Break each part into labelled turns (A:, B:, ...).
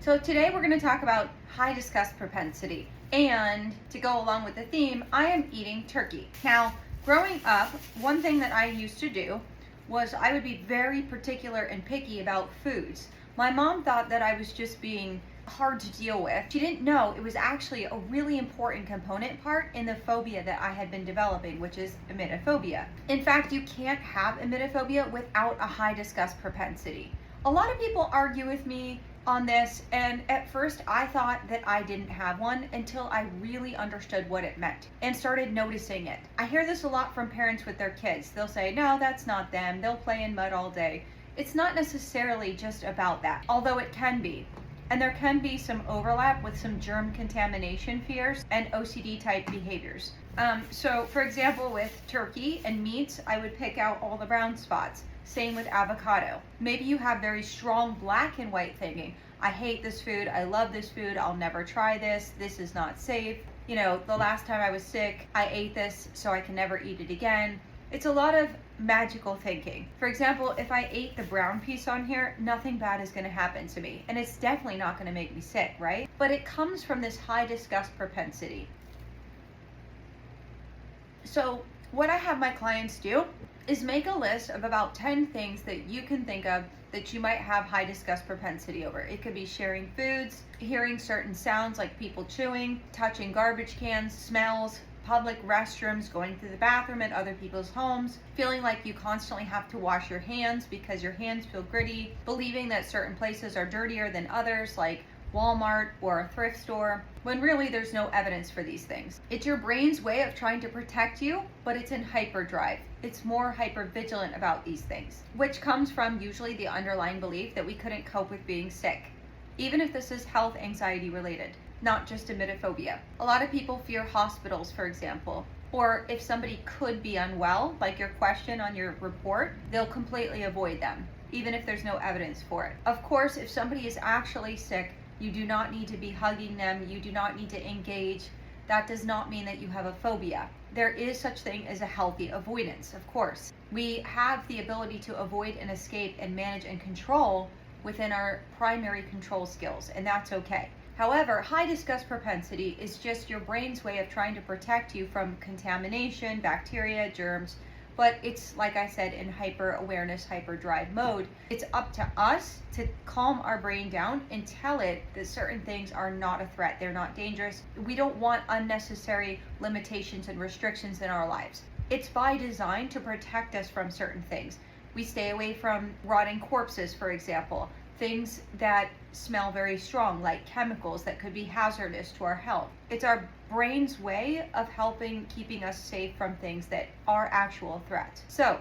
A: So today we're going to talk about high disgust propensity, and to go along with the theme, I am eating turkey. Now, growing up, one thing that I used to do was I would be very particular and picky about foods. My mom thought that I was just being hard to deal with. She didn't know it was actually a really important component part in the phobia that I had been developing, which is emetophobia. In fact, you can't have emetophobia without a high disgust propensity. A lot of people argue with me on this, and at first I thought that I didn't have one until I really understood what it meant and started noticing it. I hear this a lot from parents with their kids. They'll say, no, that's not them. They'll play in mud all day. It's not necessarily just about that, although it can be. And there can be some overlap with some germ contamination fears and OCD type behaviors. So for example, with turkey and meats, I would pick out all the brown spots. Same with avocado. Maybe you have very strong black and white thinking. I hate this food. I love this food. I'll never try this. This is not safe. You know, the last time I was sick, I ate this, so I can never eat it again. It's a lot of magical thinking. For example, if I ate the brown piece on here, nothing bad is going to happen to me. And it's definitely not going to make me sick, right? But it comes from this high disgust propensity. So what I have my clients do is make a list of about 10 things that you can think of that you might have high disgust propensity over. It could be sharing foods, hearing certain sounds like people chewing, touching garbage cans, smells, public restrooms, going to the bathroom at other people's homes, feeling like you constantly have to wash your hands because your hands feel gritty, believing that certain places are dirtier than others like Walmart or a thrift store, when really there's no evidence for these things. It's your brain's way of trying to protect you, but it's in hyperdrive. It's more hypervigilant about these things, which comes from usually the underlying belief that we couldn't cope with being sick, even if this is health anxiety related, not just emetophobia. A lot of people fear hospitals, for example, or if somebody could be unwell, like your question on your report, they'll completely avoid them, even if there's no evidence for it. Of course, if somebody is actually sick, you do not need to be hugging them. You do not need to engage. That does not mean that you have a phobia. There is such thing as a healthy avoidance, of course. We have the ability to avoid and escape and manage and control within our primary control skills, and that's okay. However, high disgust propensity is just your brain's way of trying to protect you from contamination, bacteria, germs, but it's, like I said, in hyper awareness, hyperdrive mode. It's up to us to calm our brain down and tell it that certain things are not a threat. They're not dangerous. We don't want unnecessary limitations and restrictions in our lives. It's by design to protect us from certain things. We stay away from rotting corpses, for example, things that smell very strong, like chemicals that could be hazardous to our health. It's our brain's way of keeping us safe from things that are actual threats. So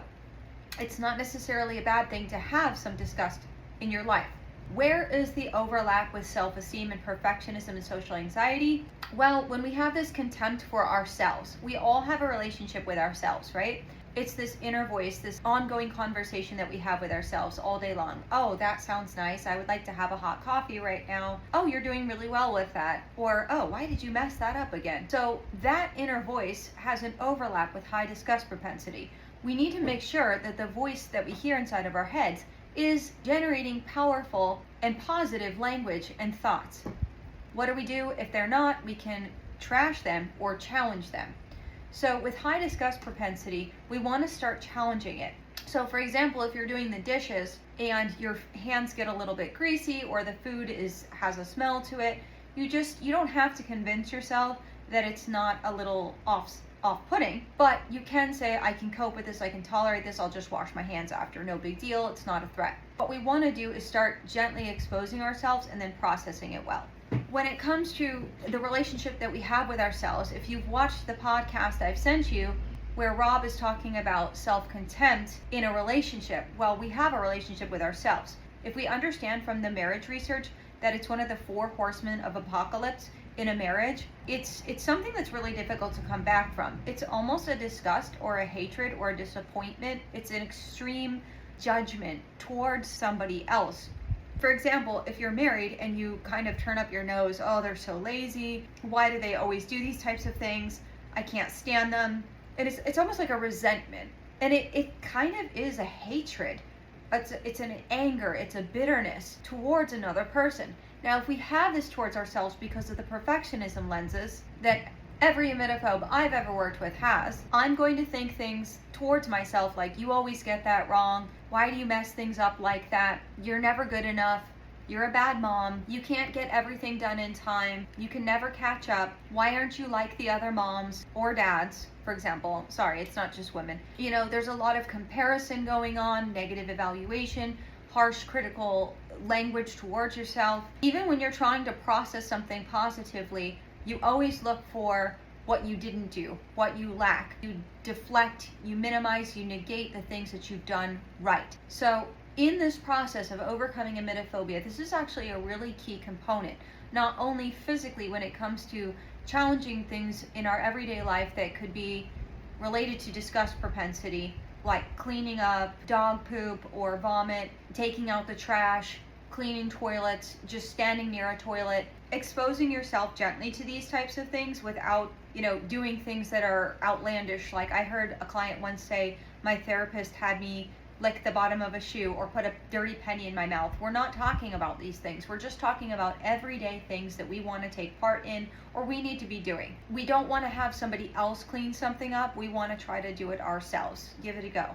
A: it's not necessarily a bad thing to have some disgust in your life. Where is the overlap with self-esteem and perfectionism and social anxiety? Well, when we have this contempt for ourselves, we all have a relationship with ourselves, right? It's this inner voice, this ongoing conversation that we have with ourselves all day long. Oh, that sounds nice. I would like to have a hot coffee right now. Oh, you're doing really well with that. Or, oh, why did you mess that up again? So that inner voice has an overlap with high disgust propensity. We need to make sure that the voice that we hear inside of our heads is generating powerful and positive language and thoughts. What do we do if they're not? We can trash them or challenge them. So with high disgust propensity, we want to start challenging it. So for example, if you're doing the dishes and your hands get a little bit greasy or the food has a smell to it, you don't have to convince yourself that it's not a little off-putting, but you can say, I can cope with this, I can tolerate this, I'll just wash my hands after, no big deal, it's not a threat. What we want to do is start gently exposing ourselves and then processing it well. When it comes to the relationship that we have with ourselves, if you've watched the podcast I've sent you, where Rob is talking about self-contempt in a relationship, well, we have a relationship with ourselves. If we understand from the marriage research that it's one of the 4 horsemen of apocalypse in a marriage, it's something that's really difficult to come back from. It's almost a disgust or a hatred or a disappointment. It's an extreme judgment towards somebody else. For example, if you're married and you kind of turn up your nose, oh, they're so lazy. Why do they always do these types of things? I can't stand them. And it's almost like a resentment. And it kind of is a hatred. It's an anger, it's a bitterness towards another person. Now, if we have this towards ourselves because of the perfectionism lenses that every emetophobe I've ever worked with has, I'm going to think things towards myself like, you always get that wrong. Why do you mess things up like that? You're never good enough. You're a bad mom. You can't get everything done in time. You can never catch up. Why aren't you like the other moms or dads, for example? Sorry, it's not just women. You know, there's a lot of comparison going on, negative evaluation, harsh critical language towards yourself. Even when you're trying to process something positively, you always look for what you didn't do, what you lack. You deflect, you minimize, you negate the things that you've done right. So in this process of overcoming emetophobia, this is actually a really key component, not only physically when it comes to challenging things in our everyday life that could be related to disgust propensity, like cleaning up dog poop or vomit, taking out the trash, cleaning toilets, just standing near a toilet, exposing yourself gently to these types of things without, doing things that are outlandish. Like I heard a client once say, my therapist had me lick the bottom of a shoe or put a dirty penny in my mouth. We're not talking about these things. We're just talking about everyday things that we want to take part in or we need to be doing. We don't want to have somebody else clean something up. We want to try to do it ourselves. Give it a go,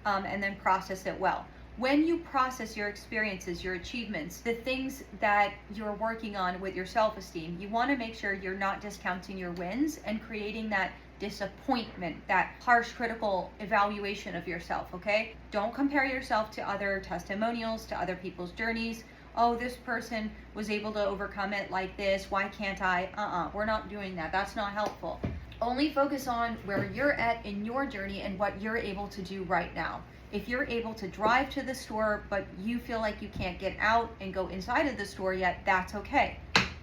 A: and then process it well. When you process your experiences, your achievements, the things that you're working on with your self-esteem, you want to make sure you're not discounting your wins and creating that disappointment, that harsh critical evaluation of yourself, okay? Don't compare yourself to other testimonials, to other people's journeys. Oh, this person was able to overcome it like this, why can't I? We're not doing that. That's not helpful. Only focus on where you're at in your journey and what you're able to do right now. If you're able to drive to the store, but you feel like you can't get out and go inside of the store yet, that's okay.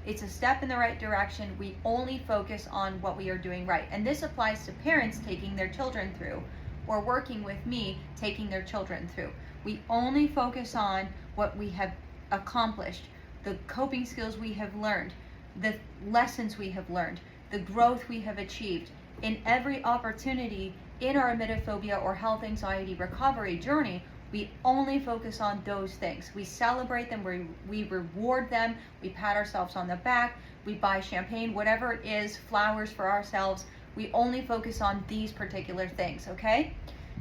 A: It's a step in the right direction. We only focus on what we are doing right. And this applies to parents taking their children through, or working with me taking their children through. We only focus on what we have accomplished, the coping skills we have learned, the lessons we have learned, the growth we have achieved. In every opportunity in our emetophobia or health anxiety recovery journey, we only focus on those things. We celebrate them, we reward them, we pat ourselves on the back, we buy champagne, whatever it is, flowers for ourselves. We only focus on these particular things, okay?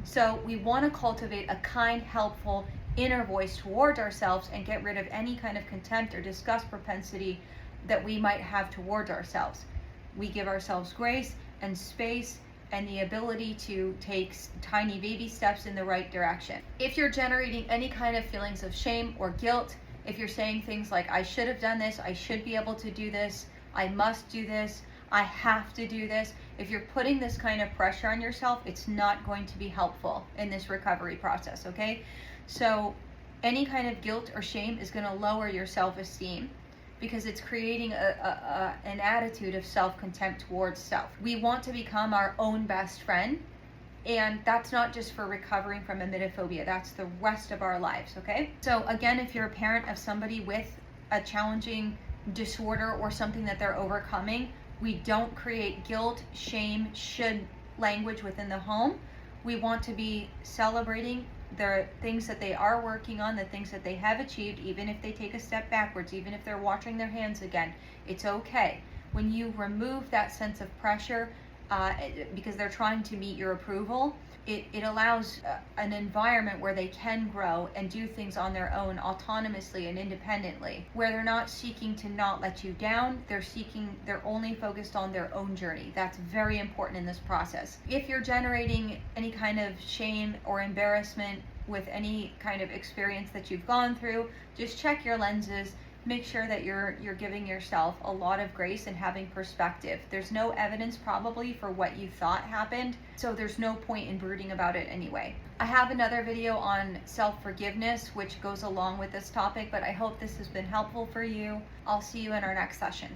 A: So we want to cultivate a kind, helpful inner voice towards ourselves and get rid of any kind of contempt or disgust propensity that we might have towards ourselves. We give ourselves grace and space and the ability to take tiny baby steps in the right direction. If you're generating any kind of feelings of shame or guilt, if you're saying things like, I should have done this, I should be able to do this, I must do this, I have to do this, if you're putting this kind of pressure on yourself, it's not going to be helpful in this recovery process, okay? So any kind of guilt or shame is going to lower your self-esteem, because it's creating an attitude of self-contempt towards self. We want to become our own best friend, and that's not just for recovering from emetophobia, that's the rest of our lives, okay? So again, if you're a parent of somebody with a challenging disorder or something that they're overcoming, we don't create guilt, shame, should language within the home. We want to be celebrating the things that they are working on, the things that they have achieved, even if they take a step backwards, even if they're washing their hands again, it's okay. When you remove that sense of pressure, because they're trying to meet your approval, it allows an environment where they can grow and do things on their own autonomously and independently, where they're not seeking to not let you down, they're only focused on their own journey. That's very important in this process. If you're generating any kind of shame or embarrassment with any kind of experience that you've gone through, just check your lenses. Make sure that you're giving yourself a lot of grace and having perspective. There's no evidence probably for what you thought happened, so there's no point in brooding about it anyway. I have another video on self-forgiveness which goes along with this topic, but I hope this has been helpful for you. I'll see you in our next session.